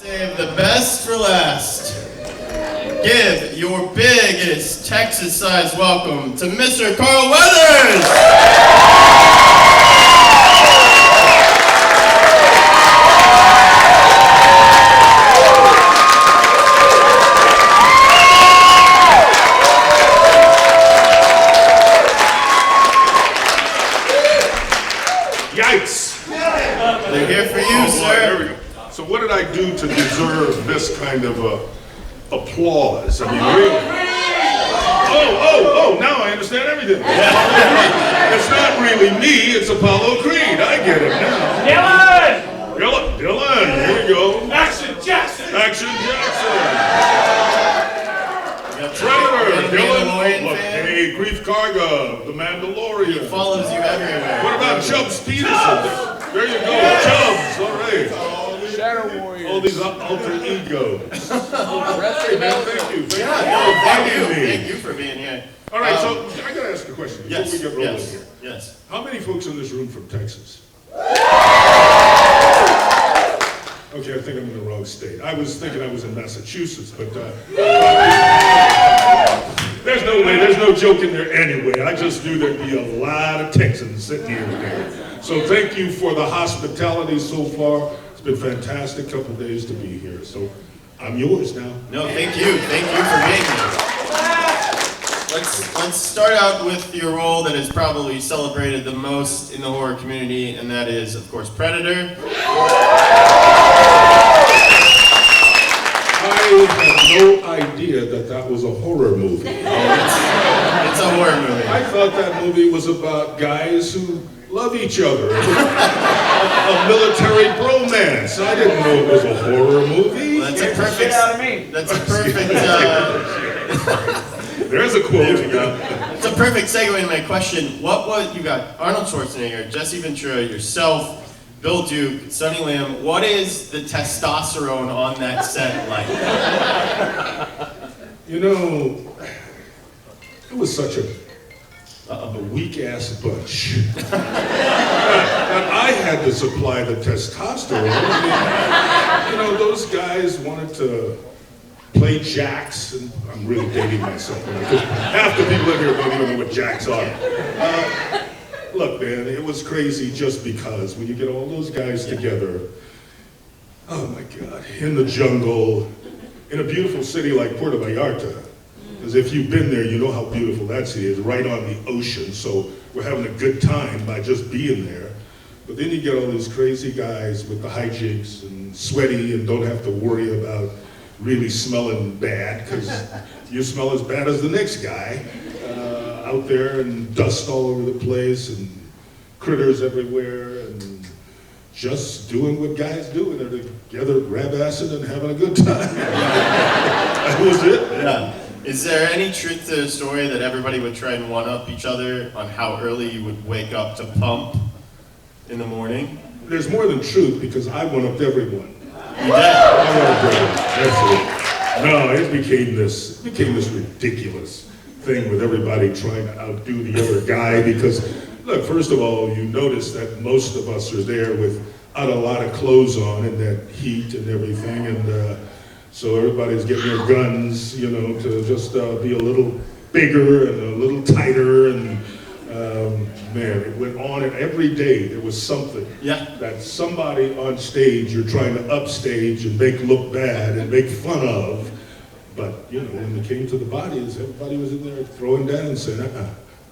Save the best for last. Give your biggest Texas-sized welcome to Mr. Carl Weathers! Yikes! They're here for you, sir. There we go. So what did I do to deserve this kind of applause? I mean, really? Oh, now I understand everything. It's not really me, it's Apollo Creed. I get it now. Dylan, here we go. Action Jackson! Trevor, Dylan, Mandalorian look, fan. hey, Grief Karga, the Mandalorian. He follows you everywhere. What about Chubbs Peterson? There you go, Chubbs, all right. Shadow Warrior. All these alter egos. Hey, man, thank you. Thank you for being here. All right, so I gotta ask a question before we get rolling here. Yes. How many folks in this room from Texas? Okay, I think I'm in the wrong state. I was thinking I was in Massachusetts, but there's no way, there's no joke in there anyway. I just knew there'd be a lot of Texans sitting here today. So thank you for the hospitality so far. It's been fantastic couple days to be here. So I'm yours now. No, thank you. Thank you for being here. Let's start out with your role that is probably celebrated the most in the horror community, and that is, of course, Predator. I had no idea that was a horror movie. It's a horror movie. I thought that movie was about guys who love each other. A military bromance. I didn't know it was a horror movie. That's a perfect. That's a perfect. There's a quote. It's a perfect segue into my question. What was you got? Arnold Schwarzenegger, Jesse Ventura, yourself, Bill Duke, Sonny Lim. What is the testosterone on that set like? You know, it was such a weak-ass bunch. And I had to supply the testosterone. I mean, you know, those guys wanted to play jacks, and I'm really dating myself now, because half the people in here don't even know what jacks are. Look, man, it was crazy just because when you get all those guys together, oh my God, in the jungle, in a beautiful city like Puerto Vallarta, because if you've been there, you know how beautiful that city is, right on the ocean, so we're having a good time by just being there. But then you get all these crazy guys with the hijinks and sweaty and don't have to worry about really smelling bad, because you smell as bad as the next guy out there, and dust all over the place and critters everywhere, and just doing what guys do, and they're together, grab acid and having a good time. That was it. Yeah. Is there any truth to the story that everybody would try and one-up each other on how early you would wake up to pump in the morning? There's more than truth, because I one-upped everyone. You did? No, it became this ridiculous thing with everybody trying to outdo the other guy, because, look, first of all, you notice that most of us are there without a lot of clothes on and that heat and everything, and so everybody's getting their guns, you know, to just be a little bigger and a little tighter, and man, it went on, and every day there was something that somebody on stage you're trying to upstage and make look bad and make fun of. But, you know, when it came to the bodies, everybody was in there throwing down and saying,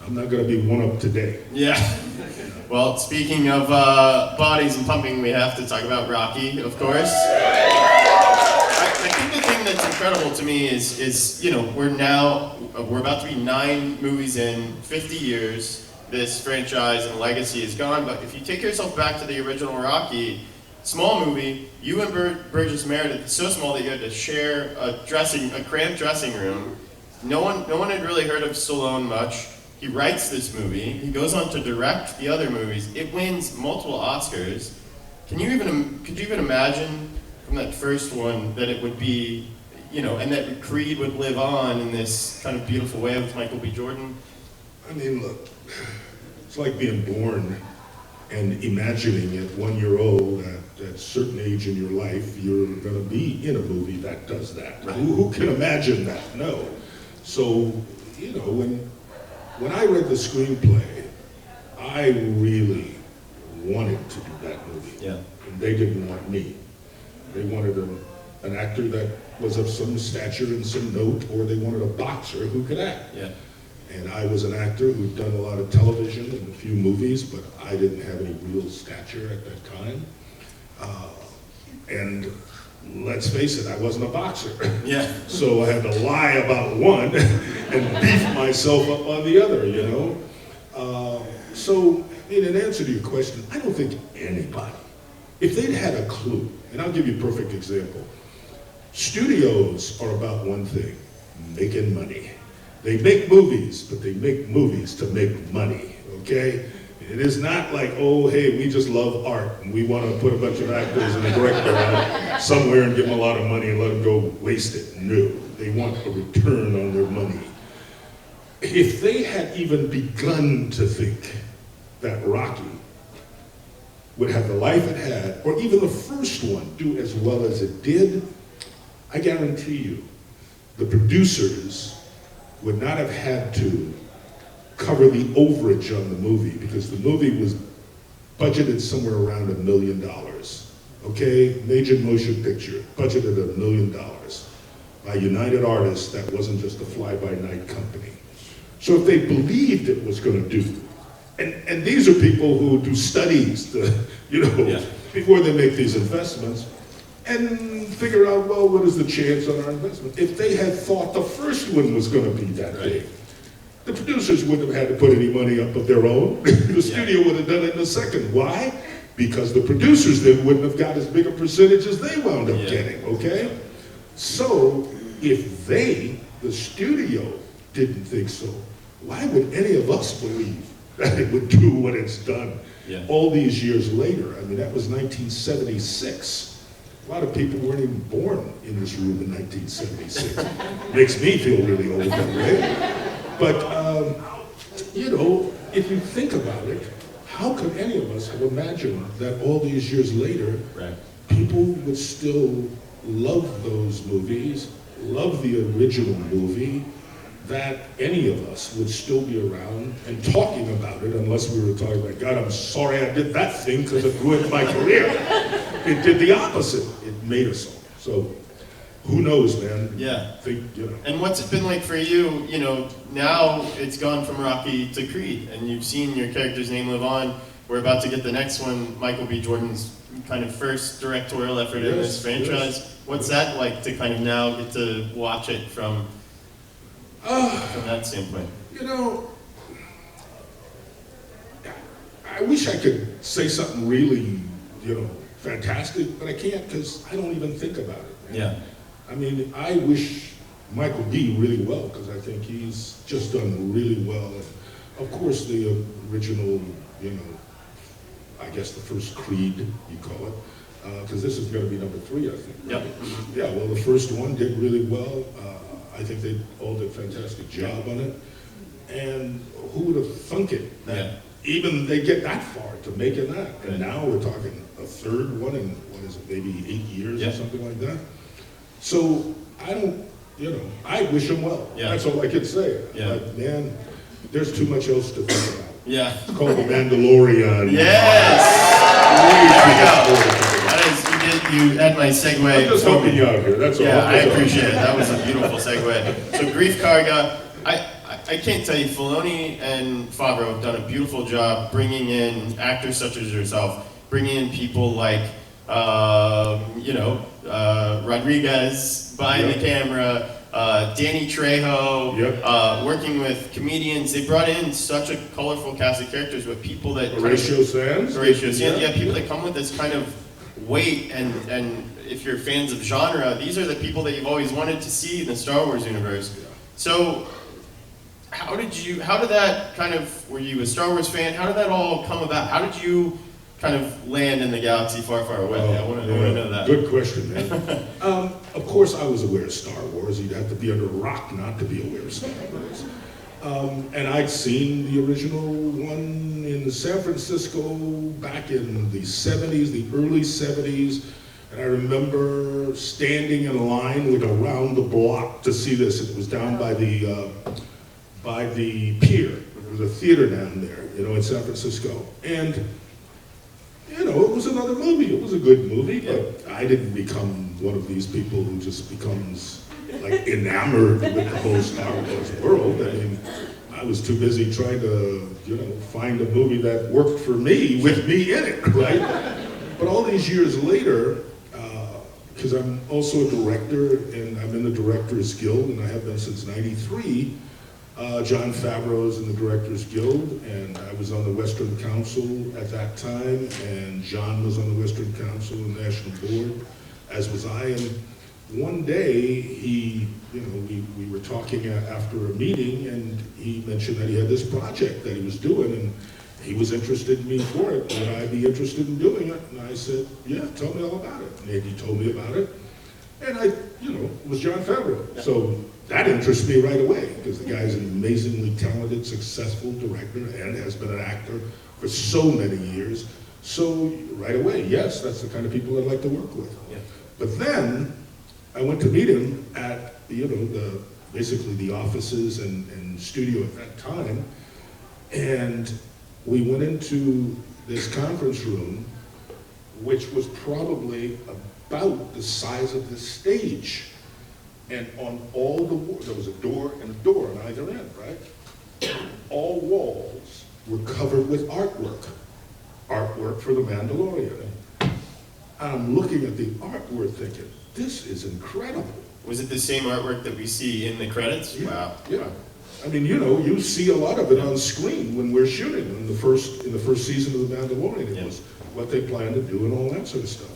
I'm not going to be one up today. Yeah. Well, speaking of bodies and pumping, we have to talk about Rocky, of course. I think the thing that's incredible to me is, you know, we're about to be 9 movies in, 50 years. This franchise and legacy is gone, but if you take yourself back to the original Rocky, small movie, you and Burgess Meredith, so small that you had to share a cramped dressing room. No one had really heard of Stallone much. He writes this movie. He goes on to direct the other movies. It wins multiple Oscars. Could you even imagine from that first one that it would be, you know, and that Creed would live on in this kind of beautiful way with Michael B. Jordan? I mean, look, it's like being born and imagining at 1 year old at a certain age in your life, you're gonna be in a movie that does that. Right. Who can imagine that? No. So, you know, when I read the screenplay, I really wanted to do that movie. Yeah. And they didn't want me. They wanted an actor that was of some stature and some note, or they wanted a boxer who could act. Yeah. And I was an actor who'd done a lot of television and a few movies, but I didn't have any real stature at that time. And let's face it, I wasn't a boxer. Yeah. So I had to lie about one and beef myself up on the other, you know? So, in answer to your question, I don't think anybody, if they'd had a clue, and I'll give you a perfect example. Studios are about one thing, making money. They make movies, but they make movies to make money, okay? It is not like, oh, hey, we just love art, and we want to put a bunch of actors and a director out somewhere and give them a lot of money and let them go waste it. No, they want a return on their money. If they had even begun to think that Rocky would have the life it had, or even the first one do as well as it did, I guarantee you, the producers would not have had to cover the overage on the movie, because the movie was budgeted somewhere around $1 million. Okay, major motion picture, budgeted $1 million by United Artists. That wasn't just a fly-by-night company. So if they believed it was going to do, and these are people who do studies, before they make these investments, and figure out, well, what is the chance on our investment? If they had thought the first one was going to be that big, the producers wouldn't have had to put any money up of their own. The studio would have done it in a second. Why? Because the producers then wouldn't have got as big a percentage as they wound up getting, okay? So if they, the studio, didn't think so, why would any of us believe that it would do what it's done all these years later? I mean, that was 1976. A lot of people weren't even born in this room in 1976. Makes me feel really old that way. But, if you think about it, how could any of us have imagined that all these years later, people would still love those movies, love the original movie, that any of us would still be around and talking about it, unless we were talking like, God, I'm sorry I did that thing because it ruined my career. It did the opposite. It made us all. So who knows, man? Yeah. Think. And what's it been like for you? Now it's gone from Rocky to Creed, and you've seen your character's name live on. We're about to get the next one, Michael B. Jordan's kind of first directorial effort in this franchise. What's that like to kind of now get to watch it from that standpoint? I wish I could say something really, fantastic, but I can't, because I don't even think about it. Yeah. I mean, I wish Michael B. really well, because I think he's just done really well. And of course, the original, I guess the first Creed, you call it, because this is going to be number 3, I think. Right? Yep. Yeah, well, the first one did really well. I think they all did a fantastic job on it. And who would have thunk it? That even they get that far to making that. And now we're talking a third one in, maybe 8 years or something like that. So I don't, I wish him well. That's all I can say. But man, there's too much else to think about. Yeah. It's called the Mandalorian. Yes! There we go. You had my segue. I'm just helping you out here, that's all. Yeah, I appreciate it. That was a beautiful segue. So Grief Karga, I can't tell you, Filoni and Favreau have done a beautiful job bringing in actors such as yourself, bringing in people like, Rodriguez behind the camera, Danny Trejo, working with comedians. They brought in such a colorful cast of characters with people that Horatio Sands. People that come with this kind of weight, and if you're fans of genre, these are the people that you've always wanted to see in the Star Wars universe. So how did that kind of, were you a Star Wars fan? How did that all come about? How did you kind of land in the galaxy far, far away? I want to know that. Good question, man. Of course I was aware of Star Wars. You'd have to be under a rock not to be aware of Star Wars. And I'd seen the original one in San Francisco back in the 70s, the early 70s. And I remember standing in line with around the block to see this. It was down by the pier. There was a theater down there, in San Francisco. And, it was another movie. It was a good movie, but I didn't become one of these people who just becomes like enamored with the whole Star Wars world. I mean, I was too busy trying to, find a movie that worked for me with me in it, right? But all these years later, because I'm also a director and I'm in the Directors Guild and I have been since '93. Jon Favreau's in the Directors Guild and I was on the Western Council at that time and John was on the Western Council and National Board, as was I. And one day we were talking after a meeting and he mentioned that he had this project that he was doing and he was interested in me for it. Would I be interested in doing it? And I said, yeah, tell me all about it. And he told me about it. And it was Jon Favreau. So that interests me right away because the guy's an amazingly talented, successful director and has been an actor for so many years. So right away, yes, that's the kind of people I'd like to work with. Yeah. But then I went to meet him at, basically the offices and studio at that time. And we went into this conference room, which was probably about the size of this stage. And on all the walls, there was a door and a door on either end, right? All walls were covered with artwork for the Mandalorian. And I'm looking at the artwork thinking, this is incredible. Was it the same artwork that we see in the credits? Yeah, Wow. yeah. I mean, you see a lot of it on screen when we're shooting in the first season of The Mandalorian. It was what they planned to do and all that sort of stuff.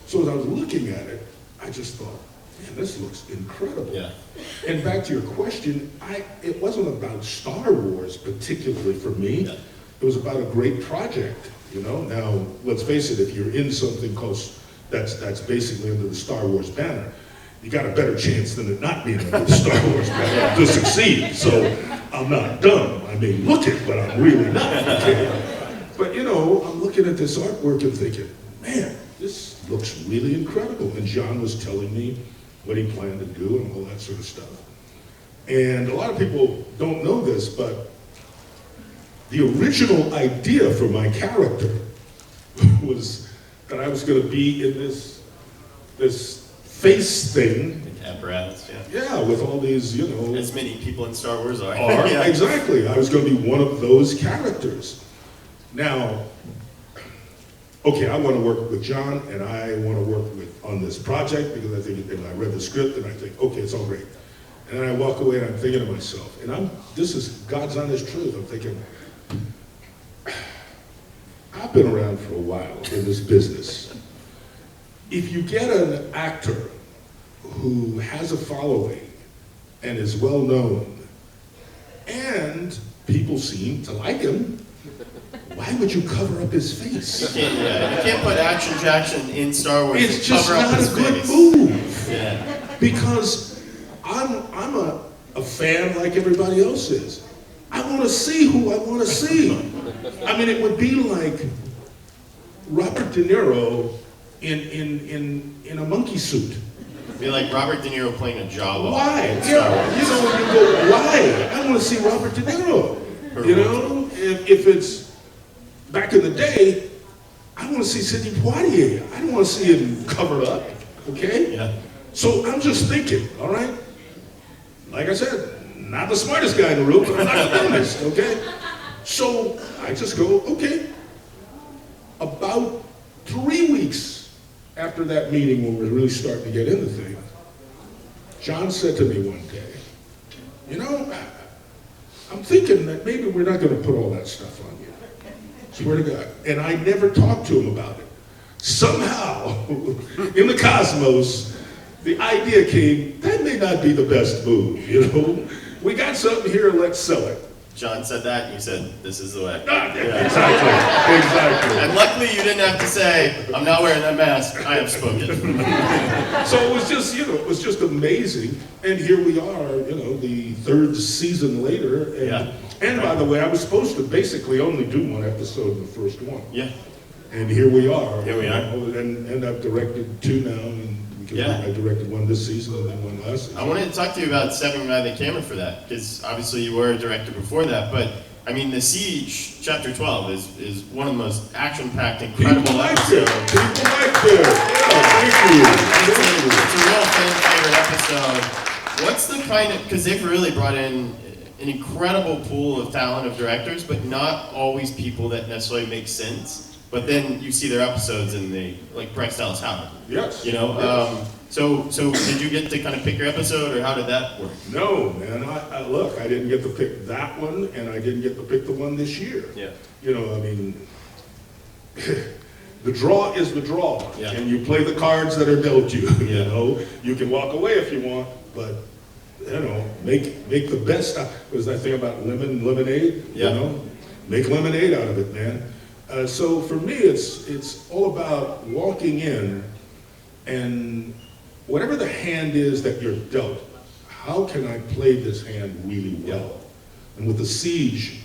So as I was looking at it, I just thought, man, this looks incredible. Yeah. And back to your question, it wasn't about Star Wars particularly for me. Yeah. It was about a great project, Now, let's face it, if you're in something close that's basically under the Star Wars banner, you got a better chance than it not being under the Star Wars banner to succeed. So I'm not dumb. I may look it, but I'm really not. Okay? But I'm looking at this artwork and thinking, man, this looks really incredible. And John was telling me what he planned to do and all that sort of stuff. And a lot of people don't know this, but the original idea for my character was that I was going to be in this face thing. Like apparatus, yeah. Yeah, with all these, As many people in Star Wars are. Yeah. Exactly. I was going to be one of those characters. Now, okay, I want to work with John, and I want to work on this project because I think, and I read the script, and I think, okay, it's all great. And then I walk away, and I'm thinking to myself, and this is God's honest truth. I'm thinking, I've been around for a while in this business. If you get an actor who has a following and is well known, and people seem to like him, why would you cover up his face? You can't put Action Jackson in Star Wars It's and just cover up not his a good face. move. Yeah. Because I'm a fan like everybody else is. I want to see who I want to see. I mean, it would be like Robert De Niro in a monkey suit. It'd be like Robert De Niro playing a Jawa. Why? in Star Wars. You go, why? I want to see Robert De Niro. If it's back in the day, I want to see Sidney Poitier. I don't want to see him covered up, okay? Yeah. So I'm just thinking, all right? Like I said, not the smartest guy in the room, but I'm not the dumbest, okay? So I just go, okay. About 3 weeks after that meeting when we were really starting to get into things, John said to me one day, I'm thinking that maybe we're not going to put all that stuff on you. Swear to God. And I never talked to him about it. Somehow, in the cosmos, the idea came, that may not be the best move, We got something here, let's sell it. John said that, and you said, this is the way. Exactly. And luckily you didn't have to say, I'm not wearing that mask, I have spoken. So it was just, it was just amazing. And here we are, the third season later. And, Yeah. and by the way, I was supposed to basically only do one episode in the first one. Yeah. And here we are. Here we are. And I've directed 2 now, and because Yeah. I directed 1 this season and then 1 last season. I wanted to talk to you about stepping by the camera for that, because obviously you were a director before that, but I mean, The Siege, Chapter 12, is one of the most action-packed, incredible People like episodes. it. People like it. Yeah, thank you. It's a real fan favorite episode. What's the kind of, because they've really brought in an incredible pool of talent of directors, but not always people that necessarily make sense. But then you see their episodes and they, like Bryce Dallas Howard. Yes. You know, Yes. so did you get to kind of pick your episode, or how did that work? No, man. Look, I didn't get to pick that one, and I didn't get to pick the one this year. Yeah. You know, I mean, the draw is the draw, Yeah. and you play the cards that are dealt you. You Yeah. know, you can walk away if you want, but you know, make the best. Was that thing about lemonade? Yeah. You know, make lemonade out of it, man. So for me, it's all about walking in, and whatever the hand is that you're dealt, how can I play this hand really well? And with The Siege,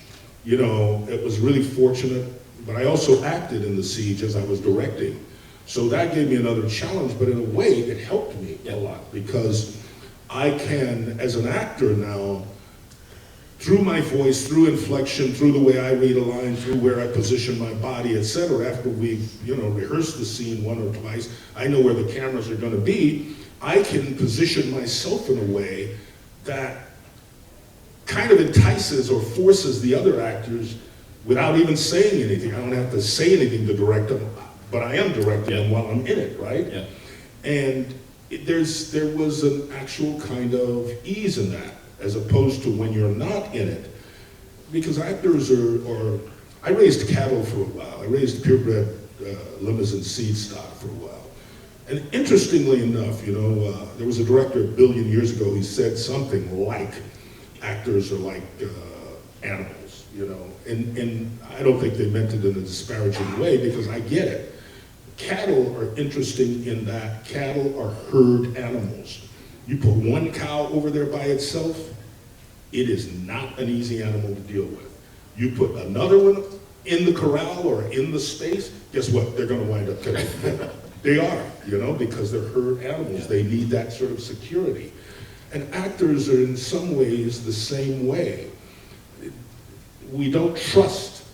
you know, it was really fortunate, but I also acted in The Siege as I was directing. So that gave me another challenge, but in a way, it helped me a lot, because I can, as an actor now, through my voice, through inflection, through the way I read a line, through where I position my body, etc., after we've, you know, rehearsed the scene 1 or twice, I know where the cameras are going to be, I can position myself in a way that kind of entices or forces the other actors without even saying anything. I don't have to say anything to direct them, but I am directing them while I'm in it, right? Yeah. And there was an actual kind of ease in that, as opposed to when you're not in it. Because actors are I raised cattle for a while. I raised purebred Limousin seed stock for a while. And interestingly enough, you know, there was a director a billion years ago who said something like, actors are like animals, you know. And I don't think they meant it in a disparaging way, because I get it. Cattle are interesting in that cattle are herd animals. You put one cow over there by itself, it is not an easy animal to deal with. You put another one in the corral or in the space, guess what? They're going to wind up killing together. They are, you know, because they're herd animals. They need that sort of security. And actors are in some ways the same way. We don't trust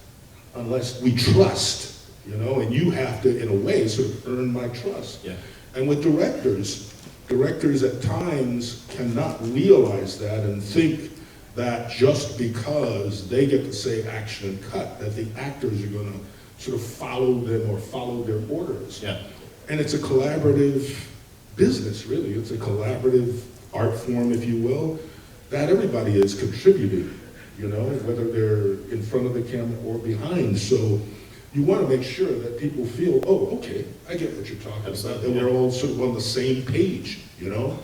unless we trust, you know, and you have to, in a way, sort of earn my trust. Yeah. And with directors at times cannot realize that and think that just because they get to say action and cut, that the actors are going to sort of follow them or follow their orders. Yeah. And it's a collaborative business, really. It's a collaborative art form, if you will, that everybody is contributing, you know, whether they're in front of the camera or behind. So you want to make sure that people feel, oh, okay, I get what you're talking about, that we're all sort of on the same page, you know?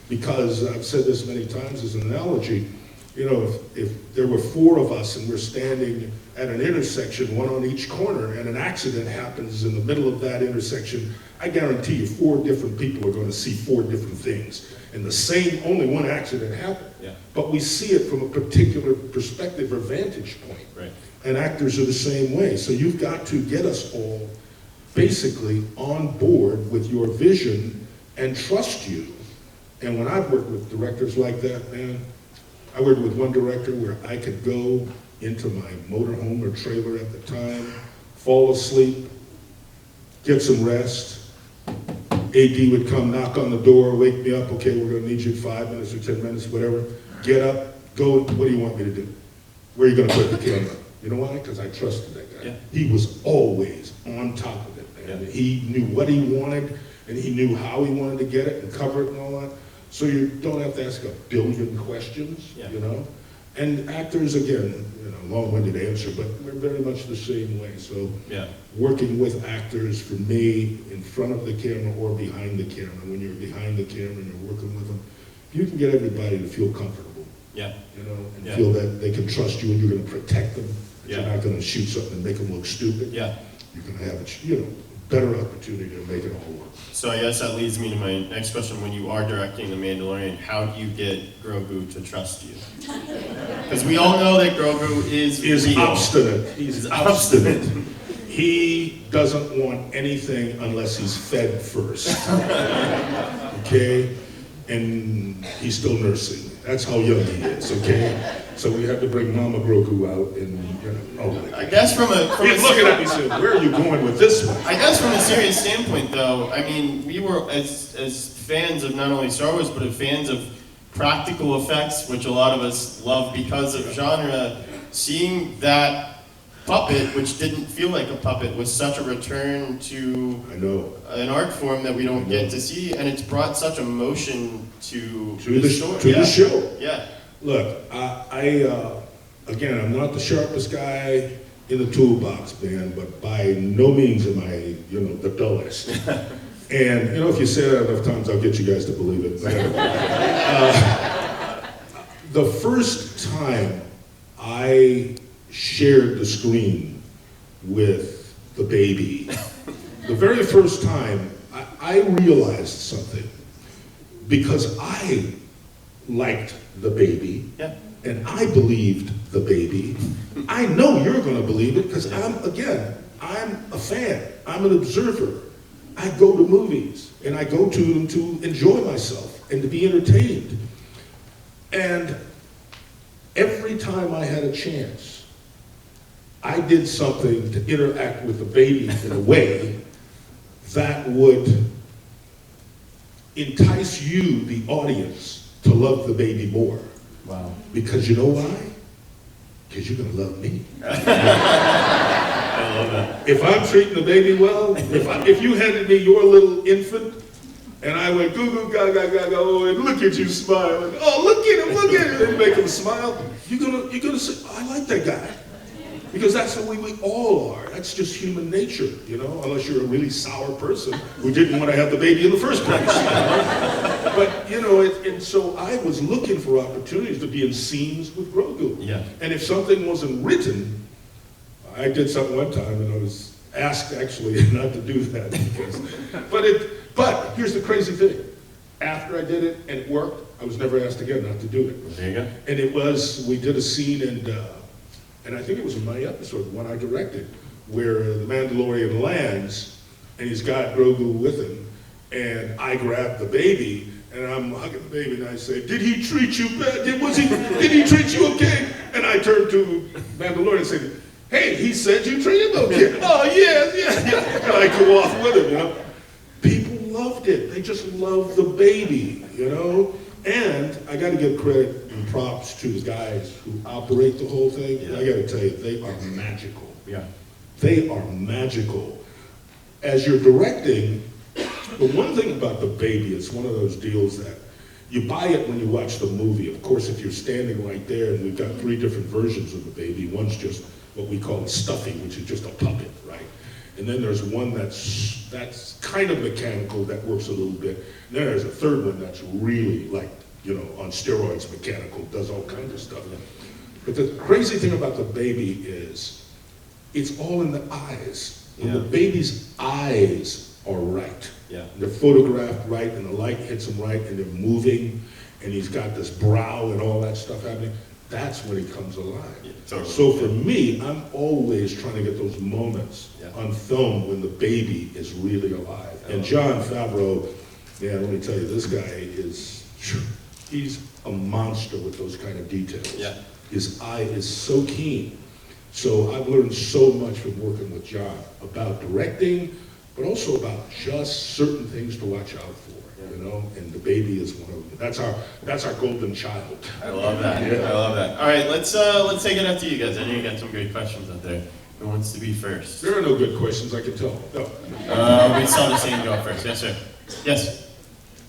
Because I've said this many times as an analogy, you know, if there were 4 of us and we're standing at an intersection, one on each corner, and an accident happens in the middle of that intersection, I guarantee you 4 different people are going to see 4 different things. And the same, only one accident happened. Yeah. But we see it from a particular perspective or vantage point. Right. And actors are the same way. So you've got to get us all basically on board with your vision and trust you. And when I've worked with directors like that, man, I worked with one director where I could go into my motorhome or trailer at the time, fall asleep, get some rest. AD would come knock on the door, wake me up, okay, we're gonna need you in 5 minutes or 10 minutes, whatever. Get up, go, what do you want me to do? Where are you gonna put the camera? You know why? Because I trusted that guy. Yeah. He was always on top of it, man. Yeah. He knew what he wanted, and he knew how he wanted to get it and cover it and all that. So you don't have to ask a billion questions, Yeah. you know? And actors, again, you know, long-winded answer, but we're very much the same way. So Yeah. working with actors, for me, in front of the camera or behind the camera, when you're behind the camera and you're working with them, you can get everybody to feel comfortable, Yeah. you know, and Yeah. feel that they can trust you and you're gonna protect them. Yeah. You're not gonna shoot something and make them look stupid. Yeah. You're gonna have it, you know, better opportunity to make it all work. So I guess that leads me to my next question. When you are directing The Mandalorian, how do you get Grogu to trust you? Because we all know that Grogu is real. Obstinate. He's obstinate. He doesn't want anything unless he's fed first. Okay? And he's still nursing. That's how young he is, okay? So we had to bring Mama Grogu out and, I guess He's looking at me saying, where are you going with this one? I guess from a serious standpoint, though, I mean, we were, as fans of not only Star Wars, but of fans of practical effects, which a lot of us love because of genre, seeing that puppet, which didn't feel like a puppet, was such a return to an art form that we don't get to see, and it's brought such emotion to the show. Yeah. Look, again, I'm not the sharpest guy in the toolbox, man, but by no means am I, the dullest. And, if you say that enough times, I'll get you guys to believe it. The first time I shared the screen with the baby, the very first time, I realized something. Because I liked the baby, and I believed the baby. I know you're going to believe it because I'm a fan. I'm an observer. I go to movies and I go to them to enjoy myself and to be entertained. And every time I had a chance, I did something to interact with the baby in a way that would entice you, the audience, to love the baby more. Wow. Because you know why? Because you're going to love me. I love that. If I'm treating the baby well, if you handed me your little infant, and I went goo goo gaga gaga, oh, and look at you smiling, oh, look at him, and make him smile, you're gonna say, I like that guy. Because that's the way we all are. That's just human nature, unless you're a really sour person who didn't want to have the baby in the first place. But, and so I was looking for opportunities to be in scenes with Grogu. Yeah. And if something wasn't written, I did something one time and I was asked actually not to do that. But here's the crazy thing. After I did it and it worked, I was never asked again not to do it. There you go. And we did a scene and I think it was in my episode, one I directed, where the Mandalorian lands, and he's got Grogu with him, and I grab the baby, and I'm hugging the baby, and I say, did he treat you bad? Did he treat you okay? And I turn to Mandalorian and say, hey, he said you treated him okay. Oh, yeah. And I go off with him, People loved it. They just loved the baby, And I got to give credit and props to the guys who operate the whole thing. Yeah. I got to tell you, they are magical. Yeah. They are magical. As you're directing, the one thing about the baby, it's one of those deals that you buy it when you watch the movie. Of course, if you're standing right there, and we've got 3 different versions of the baby. One's just what we call a stuffy, which is just a puppet, right? And then there's one that's kind of mechanical that works a little bit. And then there's a third one that's really on steroids, mechanical, does all kinds of stuff. But the crazy thing about the baby is it's all in the eyes. And the baby's eyes are right. Yeah. They're photographed right, and the light hits them right, and they're moving, and he's got this brow and all that stuff happening. That's when he comes alive. Yeah, totally. So for me, I'm always trying to get those moments on film when the baby is really alive. And Jon Favreau, let me tell you, this guy he's a monster with those kind of details. Yeah. His eye is so keen. So I've learned so much from working with Jon about directing, but also about just certain things to watch out for. And the baby is one of them. That's our golden child. I love that. Yeah. I love that. All right, let's take it up to you guys. I know you got some great questions out there. Who wants to be first? There are no good questions, I can tell. No. We saw the same go first. Yes, sir. Yes.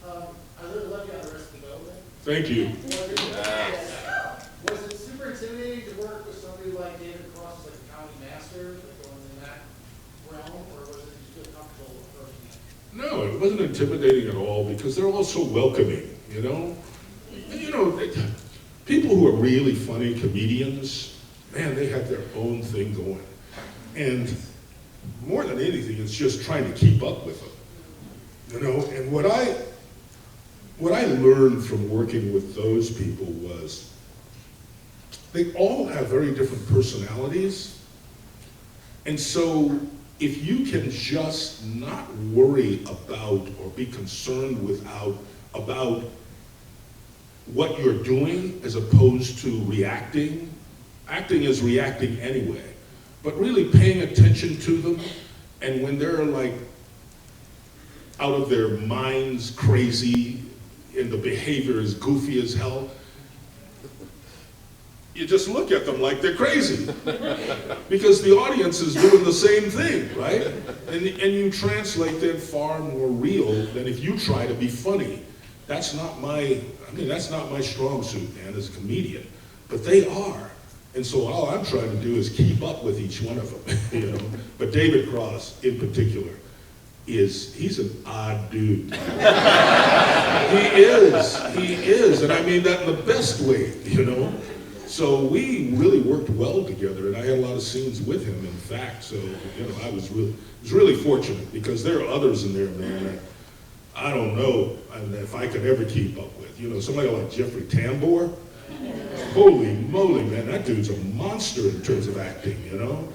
I really love you on Arrested Development. Thank you. Was it super intimidating to work with somebody like David Cross, like a county master, going in that realm, or was it you feel comfortable approaching it? No, it wasn't intimidating at all because they're all so welcoming, people who are really funny comedians, man, they have their own thing going. And more than anything, it's just trying to keep up with them. You know, and what I learned from working with those people was they all have very different personalities. And so if you can just not worry about or be concerned about what you're doing as opposed to reacting, acting is reacting anyway, but really paying attention to them, and when they're like out of their minds crazy and the behavior is goofy as hell, you just look at them like they're crazy because the audience is doing the same thing, right? And you translate that far more real than if you try to be funny. That's not my strong suit, man, as a comedian, but they are. And so all I'm trying to do is keep up with each one of them, you know? But David Cross, in particular, he's an odd dude. He is, and I mean that in the best way, you know? So we really worked well together, and I had a lot of scenes with him, in fact. So, you know, I was really fortunate, because there are others in there, man, that I don't know if I could ever keep up with. You know, somebody like Jeffrey Tambor, holy moly, man, that dude's a monster in terms of acting, you know?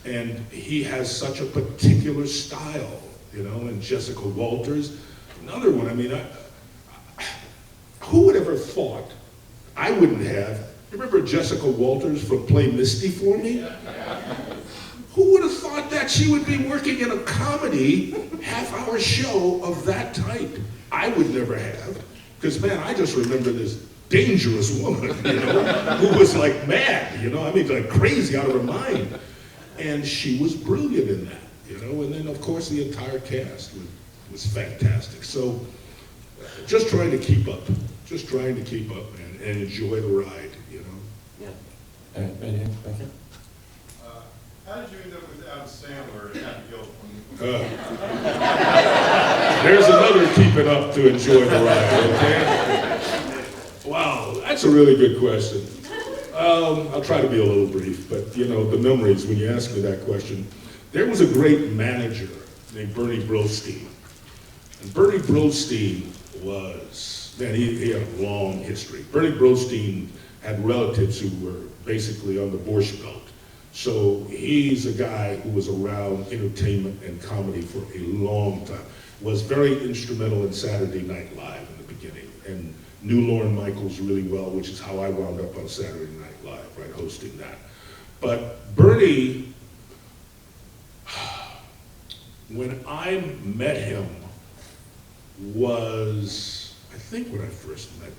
And he has such a particular style, you know, and Jessica Walters, another one. I mean, who would ever thought, I wouldn't have, you remember Jessica Walters from Play Misty for Me? Who would have thought that she would be working in a comedy half-hour show of that type? I would never have, because man, I just remember this dangerous woman, you know, who was like mad, you know, I mean, like crazy out of her mind. And she was brilliant in that, you know, and then of course the entire cast was fantastic. So just trying to keep up, man, and enjoy the ride, you know. Yeah. All right, right here, back here. How did you end up with Adam Sandler and Happy Gilmore? There's another keeping up to enjoy the ride, okay? Wow, that's a really good question. I'll try to be a little brief, but you know, the memories when you ask me that question. There was a great manager named Bernie Brostein. And Bernie Brostein was, man, he had a long history. Bernie Brostein had relatives who were basically on the Borscht Belt. So he's a guy who was around entertainment and comedy for a long time. Was very instrumental in Saturday Night Live in the beginning, and knew Lorne Michaels really well, which is how I wound up on Saturday Night Live, right, hosting that. But Bernie, when I met him was, I think when I first met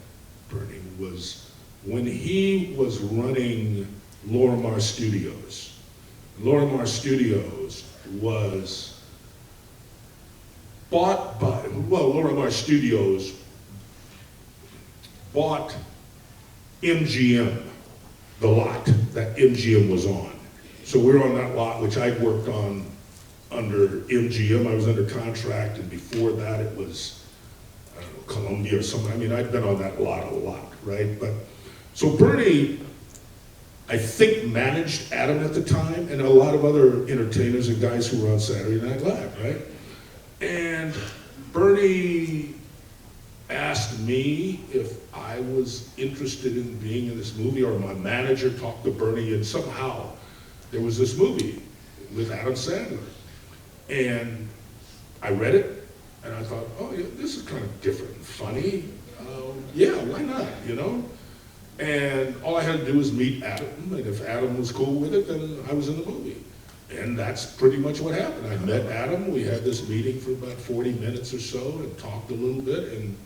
Bernie was when he was running Lorimar Studios. Lorimar Studios was bought by, well, Lorimar Studios bought MGM, the lot that MGM was on. So we were on that lot, which I'd worked on under MGM. I was under contract, and before that it was, I don't know, Columbia or something. I mean, I'd been on that lot a lot, right? But so Bernie, I think, managed Adam at the time, and a lot of other entertainers and guys who were on Saturday Night Live, right? And Bernie asked me if I was interested in being in this movie, or my manager talked to Bernie, and somehow there was this movie with Adam Sandler. And I read it, and I thought, oh, yeah, this is kind of different and funny. Yeah, why not, you know? And all I had to do was meet Adam, and if Adam was cool with it, then I was in the movie. And that's pretty much what happened. I met Adam, we had this meeting for about 40 minutes or so, and talked a little bit, and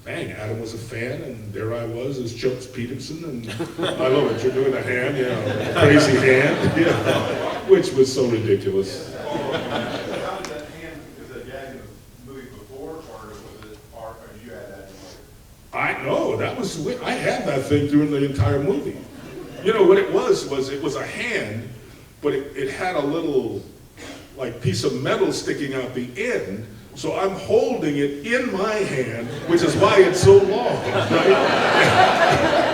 bang, Adam was a fan, and there I was as Chuck Peterson, and I love it, you're doing a hand, you know, a crazy hand, yeah, which was so ridiculous. How did that hand, was that gag in the movie before, or was it, or you had that in later? I know, that was, I had that thing during the entire movie. You know, what it was it was a hand, but it had a little, like, piece of metal sticking out the end, so I'm holding it in my hand, which is why it's so long, right?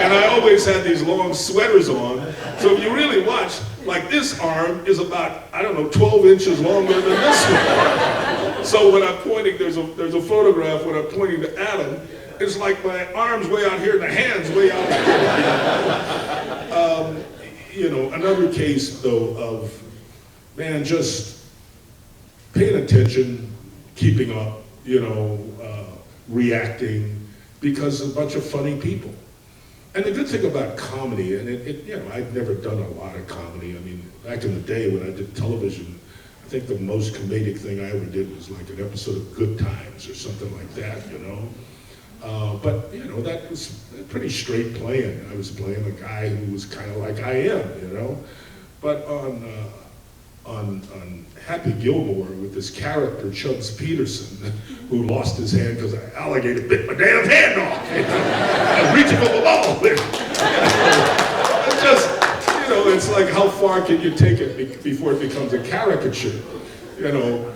And I always had these long sweaters on, So if you really watch, like this arm is about, I don't know, 12 inches longer than this one. So when I'm pointing, there's a photograph when I'm pointing to Adam, it's like my arm's way out here and the hand's way out here. You know, another case though of, man, just paying attention, keeping up, you know, reacting, because a bunch of funny people. And the good thing about comedy, and you know, I've never done a lot of comedy. I mean, back in the day when I did television, I think the most comedic thing I ever did was like an episode of Good Times or something like that, you know. But, you know, that was pretty straight playing. I was playing a guy who was kind of like I am, you know. But on Happy Gilmore with this character, Chubbs Peterson, who lost his hand because an alligator bit my damn hand off. You know? I was reaching for the ball. It's just, you know, it's like how far can you take it before it becomes a caricature, you know?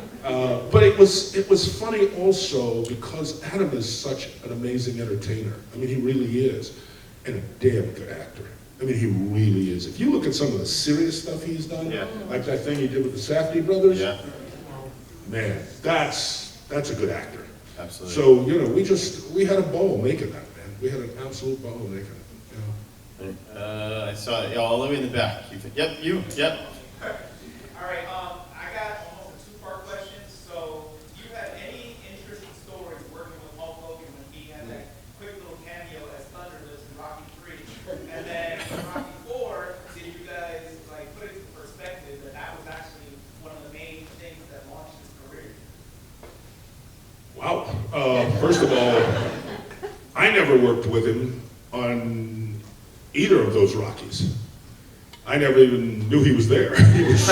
But it was funny also because Adam is such an amazing entertainer. I mean, he really is, and a damn good actor. I mean, he really is. If you look at some of the serious stuff he's done, like that thing he did with the Safdie brothers, man, that's a good actor. Absolutely. So, you know, we had a ball making that, man. We had an absolute ball making it. You know? I saw it all the way in the back. Yep, you. Yep. All right, I got almost a two-part question. So, do you have any interesting stories working with Hulk Hogan when he had that quick little cameo as Thunderlips in Rocky 3? And then in Rocky 4, did you guys like put it into perspective that that was actually one of the main things that launched his career? Wow. First of all, I never worked with him on either of those Rockies. I never even knew he was there. He was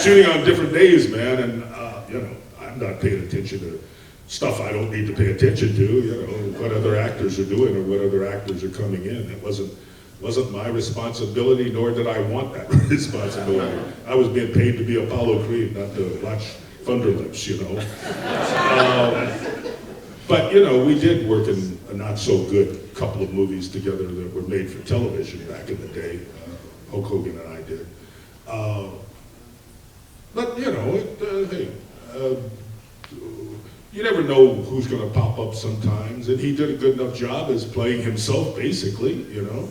shooting on different days, man, and you know, I'm not paying attention to stuff I don't need to pay attention to, you know, what other actors are doing or what other actors are coming in. It wasn't my responsibility, nor did I want that responsibility. I was being paid to be Apollo Creed, not to watch Thunderlips, you know. But, you know, we did work in a not so good couple of movies together that were made for television back in the day. Hulk Hogan and I did. But, you know, hey, you never know who's going to pop up sometimes, and he did a good enough job as playing himself, basically, you know.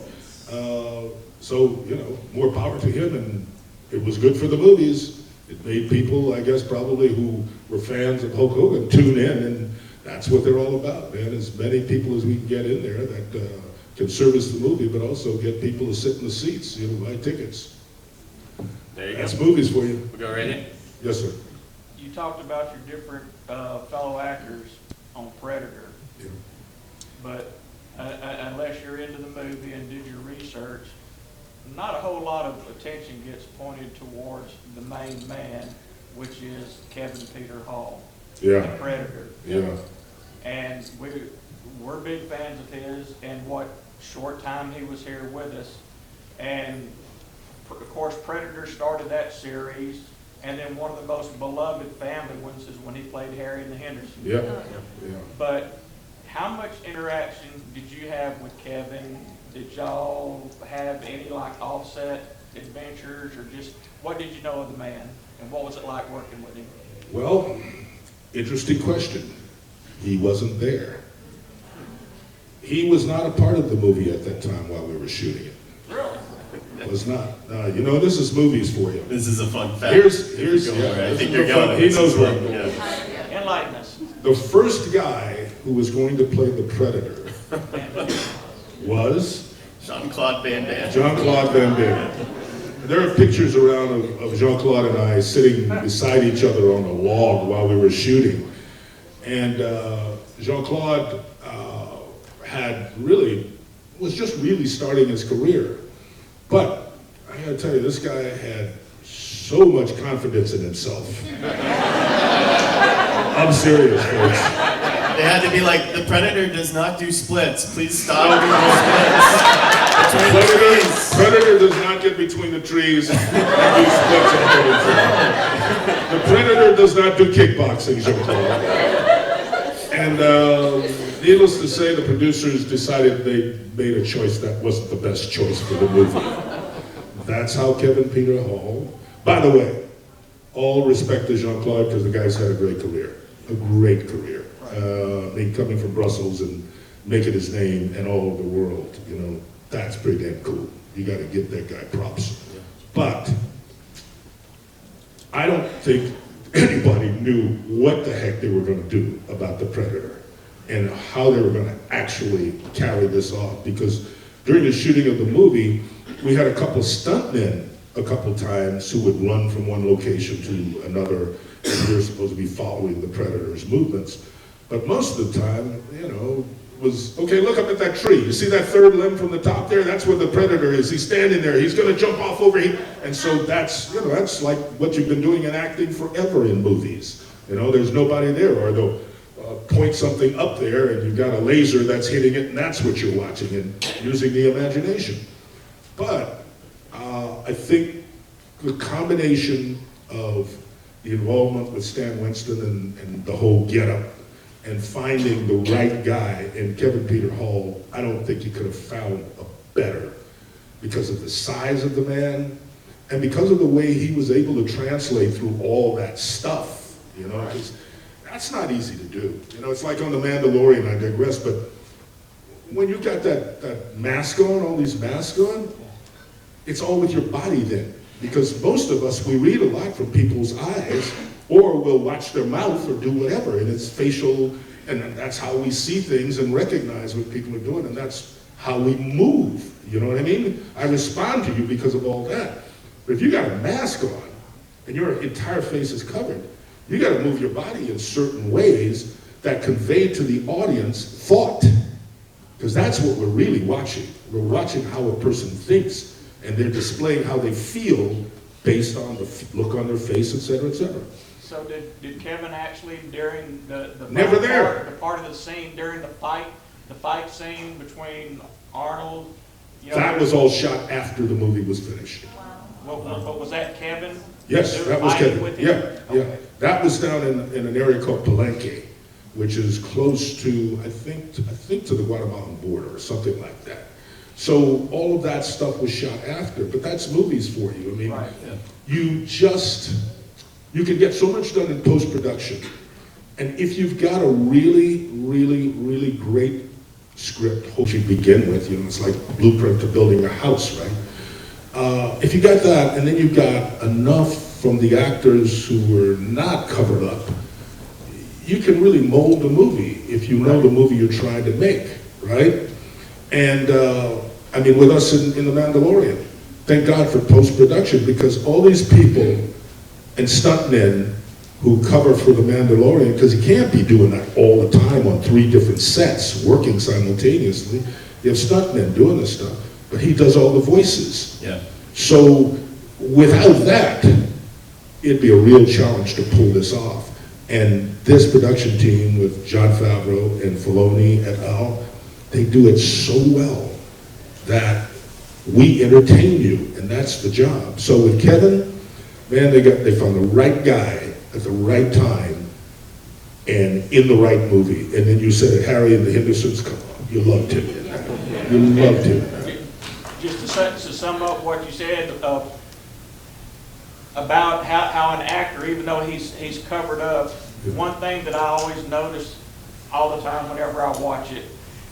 So, you know, more power to him, and it was good for the movies. It made people, I guess, probably who were fans of Hulk Hogan tune in, and that's what they're all about, man. As many people as we can get in there that can service the movie, but also get people to sit in the seats, you know, buy tickets. There you That's go. movies for you. We'll go right in. Yes, sir. You talked about your different fellow actors on Predator, Yeah. but unless you're into the movie and did your research, not a whole lot of attention gets pointed towards the main man, which is Kevin Peter Hall, the Yeah. Predator. Yeah. And we're big fans of his and what short time he was here with us. And of course, Predator started that series, and then one of the most beloved family ones is when he played Harry and the Hendersons. Yeah. Yeah. But how much interaction did you have with Kevin? Did y'all have any like offset adventures, or just what did you know of the man, and what was it like working with him? Well, interesting question. He wasn't there. He was not a part of the movie at that time while we were shooting it. Really? Was not. You know, this is movies for you. This is a fun fact. Here's yeah, I this think is you're the fun- going. He This knows is where fun, I'm going. yeah. Enlighten us. The first guy who was going to play the Predator was Jean-Claude Van Damme. Jean-Claude Van Damme. There are pictures around of Jean-Claude and I sitting beside each other on a log while we were shooting. And Jean-Claude was just really starting his career. But I gotta tell you, this guy had so much confidence in himself. I'm serious, folks. They had to be like, the Predator does not do splits. Please stop doing splits. Between the trees. Predator does not get between the trees and do splits on the Predator does not do kickboxing, Jean-Claude. And needless to say, the producers decided they made a choice that wasn't the best choice for the movie. That's how Kevin Peter Hall, by the way, all respect to Jean-Claude because the guy's had a great career. A great career. I mean, coming from Brussels and making his name and all over the world, you know, that's pretty damn cool. You got to give that guy props. But I don't think anybody knew what the heck they were going to do about the Predator and how they were going to actually carry this off. Because during the shooting of the movie, we had a couple stuntmen a couple times who would run from one location to another, and we were supposed to be following the Predator's movements. But most of the time, you know, was, okay, look up at that tree. You see that third limb from the top there? That's where the Predator is. He's standing there. He's going to jump off over here. And so that's, you know, that's like what you've been doing in acting forever in movies. You know, there's nobody there, or they'll point something up there and you've got a laser that's hitting it, and that's what you're watching and using the imagination. But I think the combination of the involvement with Stan Winston and the whole getup and finding the right guy in Kevin Peter Hall, I don't think you could have found a better, because of the size of the man and because of the way he was able to translate through all that stuff, you know, 'cause that's not easy to do. You know, it's like on the Mandalorian, I digress, but when you got that mask on, all these masks on, it's all with your body then. Because most of us, we read a lot from people's eyes, or we'll watch their mouth or do whatever, and it's facial, and that's how we see things and recognize what people are doing, and that's how we move, you know what I mean? I respond to you because of all that. But if you got a mask on, and your entire face is covered, you gotta move your body in certain ways that convey to the audience thought. Because that's what we're really watching. We're watching how a person thinks, and they're displaying how they feel based on the look on their face, et cetera, et cetera. So did Kevin actually, during the Never there. the part of the scene during the fight scene between Arnold, you know, That was all shot after the movie was finished. But was that Kevin? Yes, They were that was fighting Kevin. with him? Yeah, yeah. Okay. That was down in an area called Palenque, which is close to, I think to the Guatemalan border or something like that. So all of that stuff was shot after, but that's movies for you. I mean, Right. you can get so much done in post-production. And if you've got a really, really, really great script, which you begin with, you know, it's like blueprint to building a house, right? If you got that, and then you've got enough from the actors who were not covered up, you can really mold the movie if you know the movie you're trying to make, right? And I mean, with us in The Mandalorian, thank God for post-production, because all these people and stuntmen who cover for The Mandalorian, because he can't be doing that all the time on 3 different sets, working simultaneously. You have stuntmen doing this stuff, but he does all the voices. Yeah. So without that, it'd be a real challenge to pull this off. And this production team with Jon Favreau and Filoni et al., they do it so well that we entertain you, and that's the job. So with Kevin, man, they found the right guy at the right time and in the right movie. And then you said it, Harry and the Hendersons, come on, you loved him. You loved him. Just to sum up what you said about how an actor, even though he's covered up, one thing that I always notice all the time whenever I watch it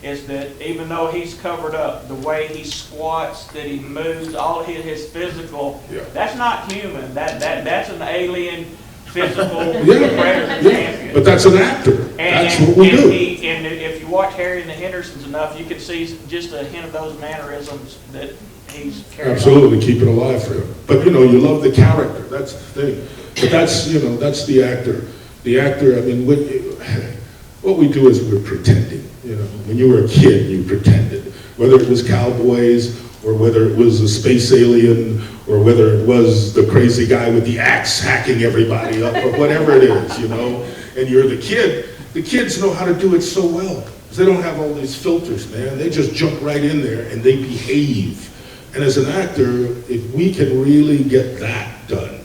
is that even though he's covered up, the way he squats, that he moves, all his physical, that's not human. That's an alien physical predator champion. But that's an actor. That's what we do. And if you watch Harry and the Hendersons enough, you can see just a hint of those mannerisms that he's carrying. Absolutely, keep it alive for him. But you know, you love the character. That's the thing. But that's, you know, that's the actor. The actor, I mean, what we do is we're pretending. You know, when you were a kid, you pretended. Whether it was cowboys, or whether it was a space alien, or whether it was the crazy guy with the axe hacking everybody up, or whatever it is, you know, and you're the kid. The kids know how to do it so well. They don't have all these filters, man. They just jump right in there and they behave. And as an actor, if we can really get that done,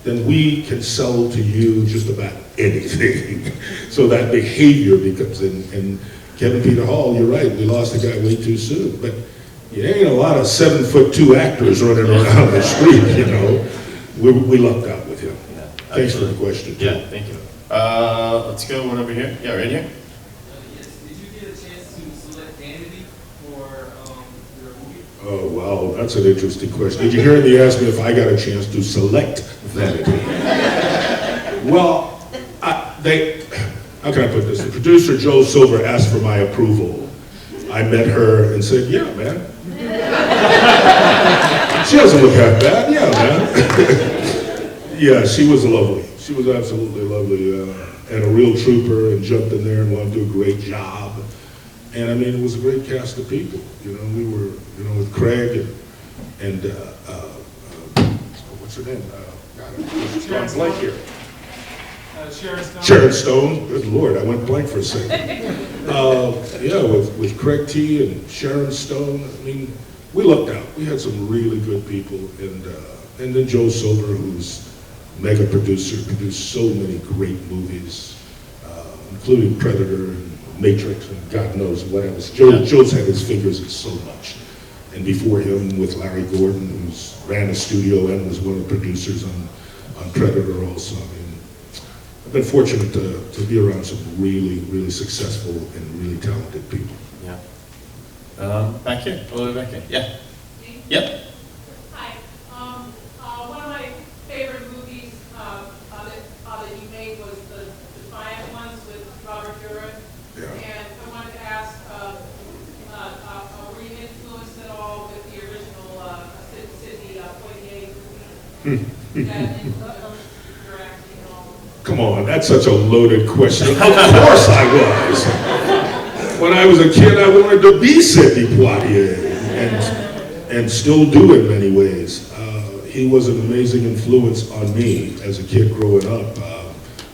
then we can sell to you just about anything. So that behavior becomes in. And Kevin Peter Hall, you're right, we lost the guy way too soon. But You ain't a lot of 7'2" actors running around the street, you know. We lucked out with him. Yeah, Thanks for the absolutely. question. Yeah, thank you. Let's go one over here. Yeah, right here. Yes, did you get a chance to select Danity for your movie? Oh, wow, that's an interesting question. Did you hear me ask me if I got a chance to select Vanity? Well, how can I put this? The producer, Joe Silver, asked for my approval. I met her and said, yeah, man. She doesn't look half bad, yeah, man. Yeah, she was lovely. She was absolutely lovely, and a real trooper, and jumped in there and wanted to do a great job. And I mean, it was a great cast of people. You know, we were, you know, with Craig and what's her name? It's gone blank here. Sharon Stone. Sharon Stone. Good Lord, I went blank for a second. Yeah, with Craig T and Sharon Stone. I mean, we lucked out. We had some really good people, and then Joe Silver, who's mega producer, produced so many great movies, including Predator and Matrix and God knows what else. Joe's had his fingers in so much. And before him, with Larry Gordon, who's ran a studio and was one of the producers on Predator also. I mean, I've been fortunate to be around some really, really successful and really talented people. Yeah. Back here. All the way back here. Yeah. Yep. Hi. One of my favorite movies that you made was the Defiant Ones with Robert Durant. Yeah. And I wanted to ask, were you influenced at all with the original Sidney Poitier movie? That influenced your acting at all? Come on, that's such a loaded question. Of course I was. When I was a kid, I wanted to be Sidney Poitier, and still do in many ways. He was an amazing influence on me as a kid growing up.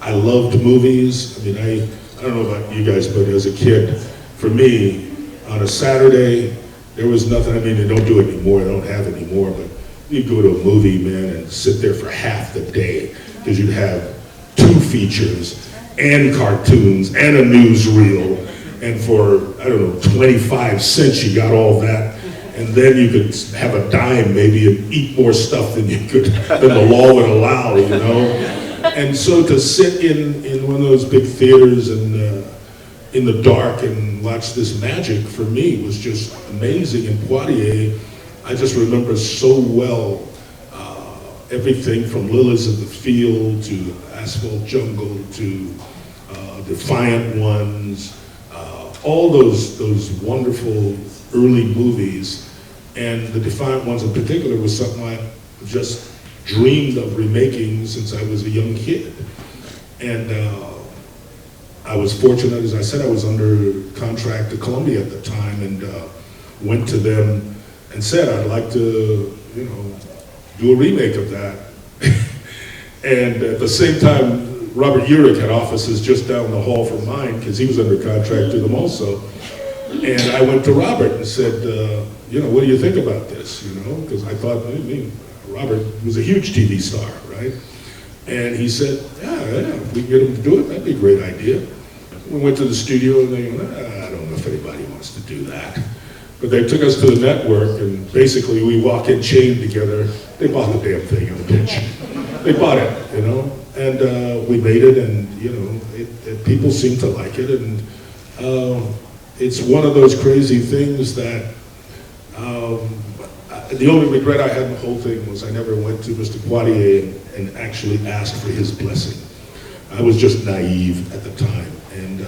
I loved movies. I mean, I don't know about you guys, but as a kid, for me, on a Saturday, there was nothing. I mean, they don't do it anymore. They don't have it anymore, but you'd go to a movie, man, and sit there for half the day, because you'd have 2 features and cartoons and a newsreel, and for, I don't know, 25 cents you got all that, and then you could have a dime maybe and eat more stuff than the law would allow, you know? And so to sit in one of those big theaters and in the dark and watch this magic, for me, was just amazing. And Poitier, I just remember so well everything from Lilies of the Field to Asphalt Jungle to Defiant Ones, all those wonderful early movies. And the Defiant Ones in particular was something I just dreamed of remaking since I was a young kid. And I was fortunate, as I said, I was under contract to Columbia at the time, and went to them and said, I'd like to, you know, do a remake of that. And at the same time, Robert Urich had offices just down the hall from mine, because he was under contract to them also. And I went to Robert and said, you know, what do you think about this? You know, because I thought, I mean, Robert was a huge TV star, right? And he said, yeah, if we can get him to do it, that'd be a great idea. We went to the studio and they went, I don't know if anybody wants to do that. But they took us to the network, and basically we walk in chained together. They bought the damn thing on the pitch. They bought it, you know, and we made it, and, you know, people seem to like it. And it's one of those crazy things that the only regret I had in the whole thing was I never went to Mr. Poitier and actually asked for his blessing. I was just naive at the time, and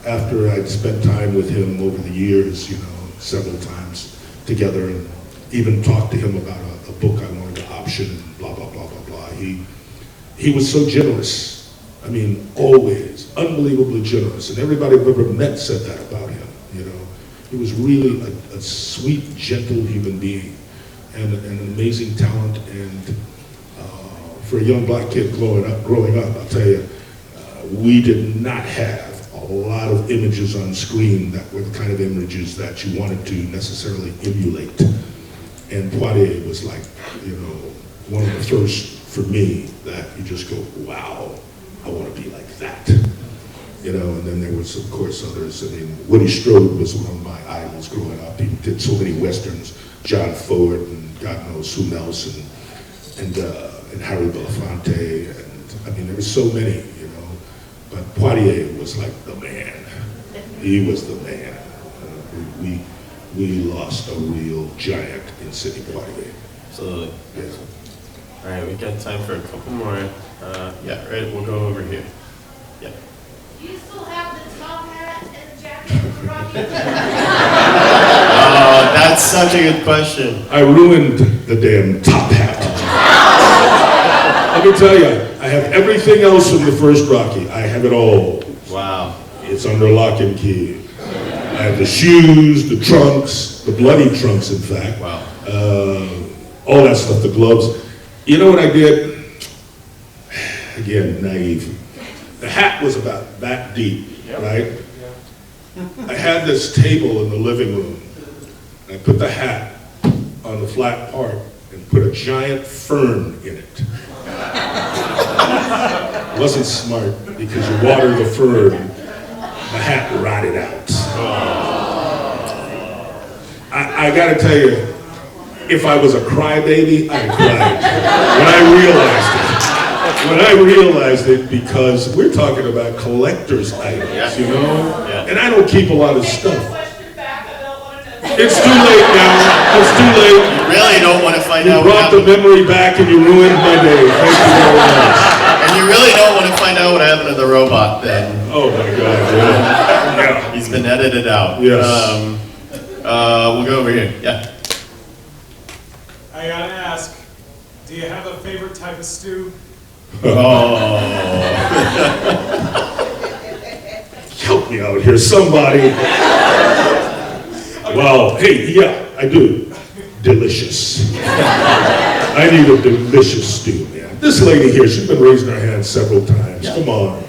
after I'd spent time with him over the years, you know, several times together, and even talked to him about a book I wanted to option, and blah, blah, blah, blah, blah. He was so generous. I mean, always unbelievably generous, and everybody I've ever met said that about him, you know. He was really a sweet, gentle human being, and an amazing talent. And for a young black kid growing up, I'll tell you, we did not have a lot of images on screen that were the kind of images that you wanted to necessarily emulate. And Poitier was like, you know, one of the first for me that you just go, wow, I want to be like that. you know, and then there was, of course, others. I mean, Woody Strode was one of my idols growing up. He did so many Westerns, John Ford and God knows who else, and Harry Belafonte, and I mean, there were so many, you know, but Poitier was like the man. He was the man. We lost a real giant in Sidney Poitier. Absolutely. Yeah. All right, we got time for a couple more. Yeah, right, we'll go over here. Yeah. Do you still have the top hat and the jacket for Rocky? Oh, that's such a good question. I ruined the damn top hat. Let me tell you, I have everything else from the first Rocky. I have it all. Wow. It's under lock and key. I have the shoes, the trunks, the bloody trunks, in fact. Wow. All that stuff, the gloves. You know what I did? Again, naive. The hat was about that deep, right? I had this table in the living room. I put the hat on the flat part and put a giant fern in it. It wasn't smart because you water the fern, the hat rotted out. I gotta tell you, if I was a crybaby, I'd cried when I realized it, because we're talking about collector's items, you know? Yeah. And I don't keep a lot of stuff. Question back, I don't want to know. It's too late now. It's too late. You really don't want to find You out what brought the happened. memory back and you ruined my day. Thank you very much. And you really don't want to find out what happened to the robot then. Oh my God, yeah. He's been edited out. Yes. We'll go over here. Yeah. I gotta ask, do you have a favorite type of stew? Oh. Help me out here, somebody. Wow, hey, yeah, I do. Delicious. I need a delicious stew, man. This lady here, she's been raising her hand several times. Come on.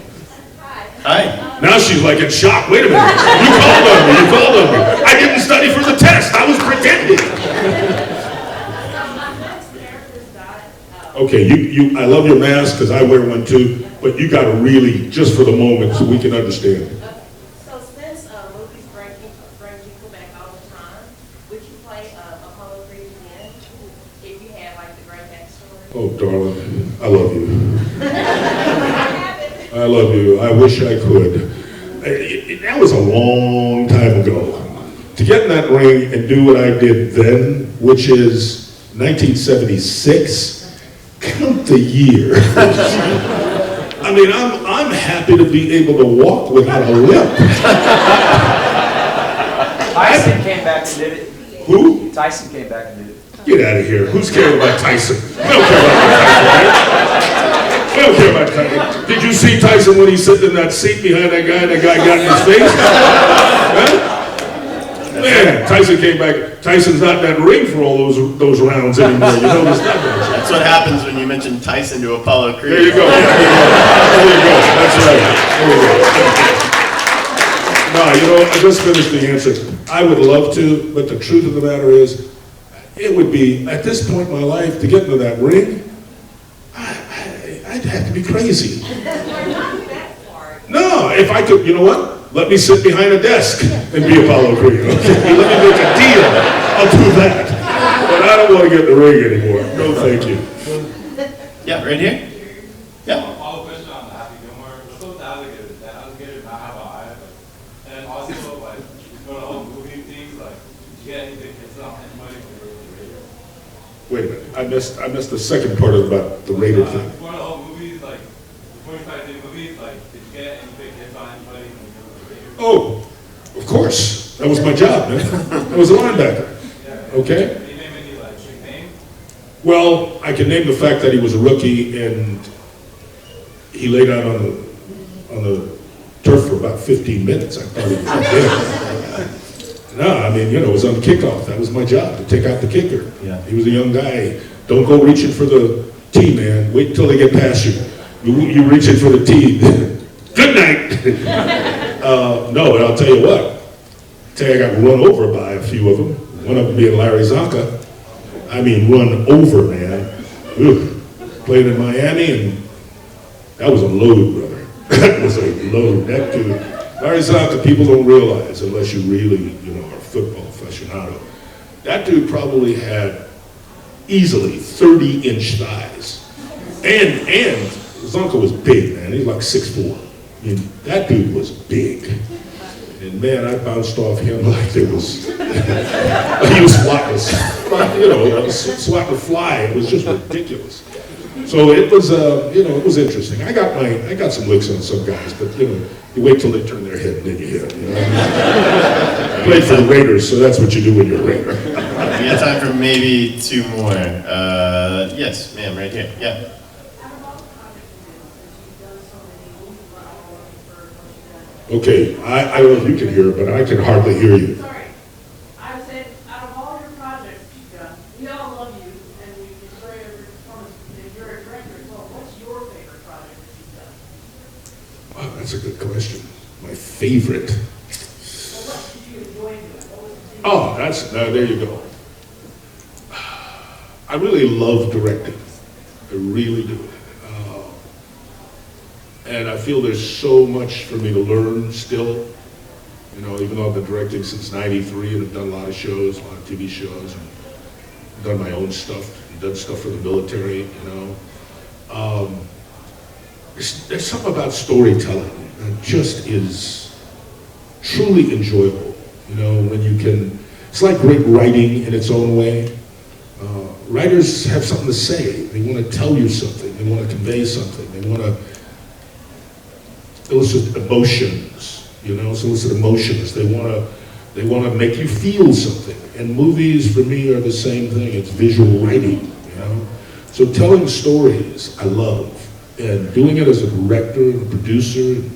Hi. Now she's like in shock. Wait a minute. You called on me. You called on me. I didn't study for the test. I was pretending. Okay, I love your mask because I wear one too, but you got to really, just for the moment, so we can understand. So since movies bring people back all the time, would you play Apollo Creed again if you had like the great backstory? Oh, darling, I love you. I love you. I wish I could. That was a long time ago. To get in that ring and do what I did then, which is 1976, count the year. I mean, I'm happy to be able to walk without a limp. Tyson came back and did it. Who? Tyson came back and did it. Get out of here. Who's caring about Tyson? We don't care about Tyson, right? We don't care about Tyson. Did you see Tyson when he sat in that seat behind that guy and that guy got in his face? Huh? Man, Tyson came back. Tyson's not in that ring for all those rounds anymore. You notice that? That's what happens when you mention Tyson to Apollo Creed. There you go. There you go. That's right. There you go. No, you know, I just finished the answer. I would love to, but the truth of the matter is, it would be, at this point in my life, to get into that ring, I'd have to be crazy. No, if I could, you know what? Let me sit behind a desk and be Apollo Creed. Okay? Let me make a deal. I'll do that. But I don't want to get in the ring anymore. No, thank you. Yeah, right here. Yeah. All the question on the Happy Gilmore. What's up with the alligator? That alligator not have an eye, but and also like for the whole movie things, like did you get anything hits on anybody when you were with the Raider? Wait a minute. I missed the second part about the Raider thing. For the whole movies, like the 25-day movies, like did you get any big hits on anybody when you were with the Raider? Oh, of course. That was my job, man. I was a linebacker. Okay? Can you name any like big names? Well, I can name the fact that he was a rookie and he laid out on the turf for about 15 minutes. I thought he was dead. No, I mean, you know, it was on the kickoff. That was my job, to take out the kicker. Yeah. He was a young guy. Don't go reaching for the tee, man. Wait until they get past you. You reaching for the tee. Good night. No, and I'll tell you what. I got run over by a few of them. One of them being Larry Zonka. I mean, run over, man. Ugh. Played in Miami, and that was a load, brother. That was a load. That dude, there's something people don't realize unless you really, are a football aficionado. That dude probably had easily 30-inch thighs. And his uncle was big, man. He's like 6'4". I mean, that dude was big. And man, I bounced off him like there was, he was swatting a fly. It was just ridiculous. So it was, it was interesting. I got some licks on some guys, but you wait till they turn their head and then you hit them. I played for the Raiders, so that's what you do when you're a Raider. We have time for maybe 2 more. Yes, ma'am, right here. Yeah. Okay, I don't know if you can hear, but I can hardly hear you. Sorry. I said, out of all your projects you've done, we all love you, and we enjoy your performance, and you're a director as well. What's your favorite project that you've done? Wow, that's a good question. My favorite. Well, what did you enjoy doing? What was the Oh, there you go. I really love directing. I really do. And I feel there's so much for me to learn still. Even though I've been directing since '93 and have done a lot of shows, a lot of TV shows, and done my own stuff, and done stuff for the military, There's something about storytelling that just is truly enjoyable. When you can, it's like great writing in its own way. Writers have something to say. They want to tell you something. They want to convey something. They want to elicit emotions, solicit emotions. They want to make you feel something. And movies, for me, are the same thing. It's visual writing, So telling stories, I love. And doing it as a director and a producer, and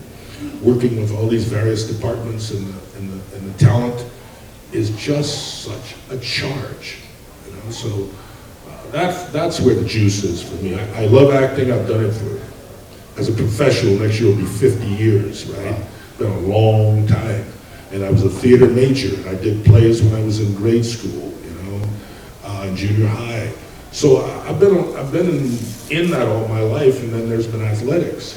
working with all these various departments and the talent is just such a charge, So that's where the juice is for me. I love acting. I've done it as a professional. Next year will be 50 years, right? It's been a long time. And I was a theater major. And I did plays when I was in grade school, in junior high. So I've been in that all my life, and then there's been athletics.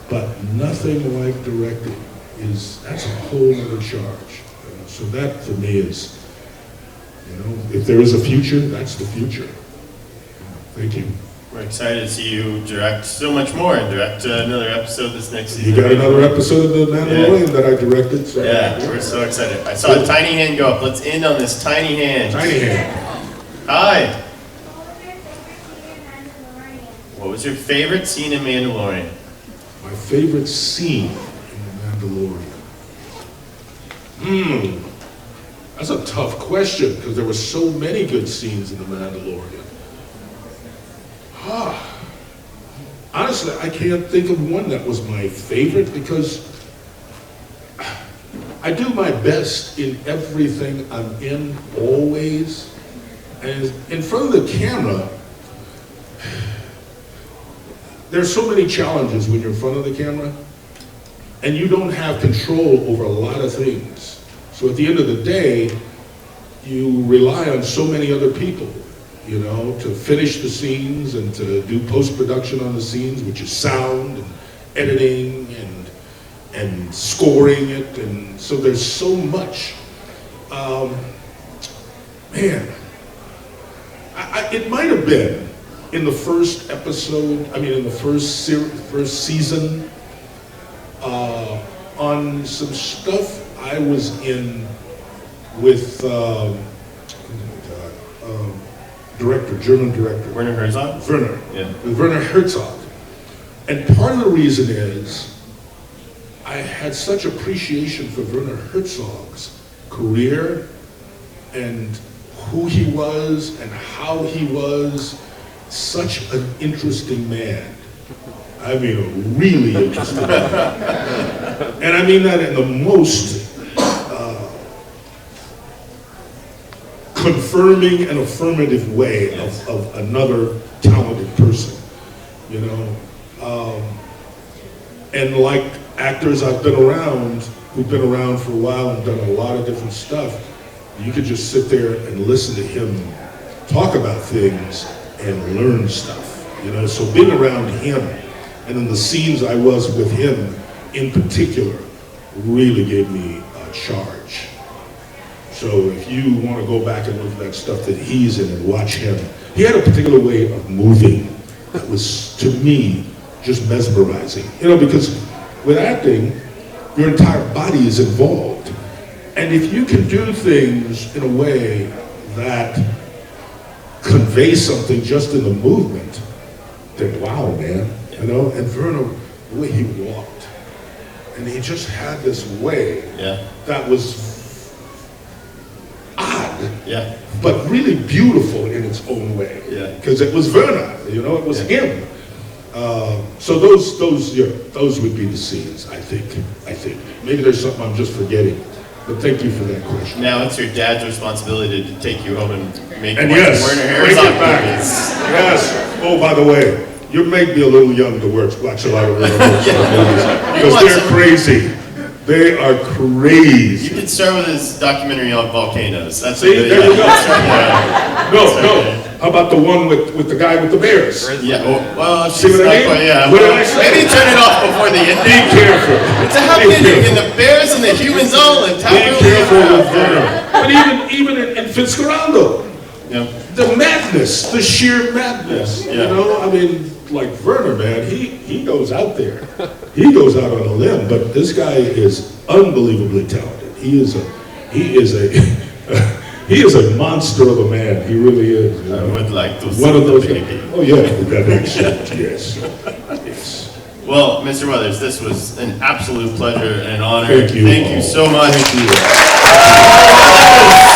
But nothing like directing that's a whole other charge. So that for me is, if there is a future, that's the future. Thank you. We're excited to see you direct so much more and direct another episode this next season. You got another episode of The Mandalorian that I directed. So. Yeah, we're so excited. I saw a tiny hand go up. Let's end on this tiny hand. Tiny hand. Hi. What was your favorite scene in Mandalorian? My favorite scene in The Mandalorian. That's a tough question because there were so many good scenes in The Mandalorian. Honestly, I can't think of one that was my favorite because I do my best in everything I'm in, always. And in front of the camera, there's so many challenges when you're in front of the camera, and you don't have control over a lot of things. So at the end of the day, you rely on so many other people, to finish the scenes and to do post-production on the scenes, which is sound and editing and scoring it. And so there's so much. It might have been in the first episode, in the first season, on some stuff I was in with German director. Werner Herzog? Werner. Yeah. With Werner Herzog. And part of the reason is I had such appreciation for Werner Herzog's career and who he was and how he was. Such an interesting man. A really interesting man. And I mean that in the most confirming and affirmative way of another talented person, and like actors I've been around, who've been around for a while and done a lot of different stuff, you could just sit there and listen to him talk about things and learn stuff, So being around him And then the scenes I was with him in particular really gave me a charge. So if you want to go back and look at that stuff that he's in and watch him, he had a particular way of moving that was, to me, just mesmerizing. You know, because with acting, your entire body is involved. And if you can do things in a way that convey something just in the movement, then wow, man. You know, and Werner, the way he walked, and he just had this way that was odd, but really beautiful in its own way. Because it was Werner, you know, it was him. So those would be the scenes, I think. Maybe there's something I'm just forgetting, but thank you for that question. Now it's your dad's responsibility to take you home and make And one yes, of Werner bring Herzog it back. movies. Yes. Oh, by the way, you may be a little young to watch a lot of Werner Herzog movies because they're crazy. They are crazy. You could start with his documentary on volcanoes. That's See, there we go. No. How about the one with the guy with the bears? Yeah. Well, See what I mean? What did I say? Maybe turn it off before the end. Be careful. It's a happy ending, and the bears and the humans all live Be careful with Werner. But even in Fitzcarraldo, the madness, the sheer madness. You know, I mean, like Werner, man, he goes out there. He goes out on a limb, but this guy is unbelievably talented. He is a monster of a man. He really is. You know? I would like to see one of those. the baby. Oh yeah, with that accent. Yes. Well, Mr. Weathers, this was an absolute pleasure and an honor. Thank you. Thank you so much. Thank you.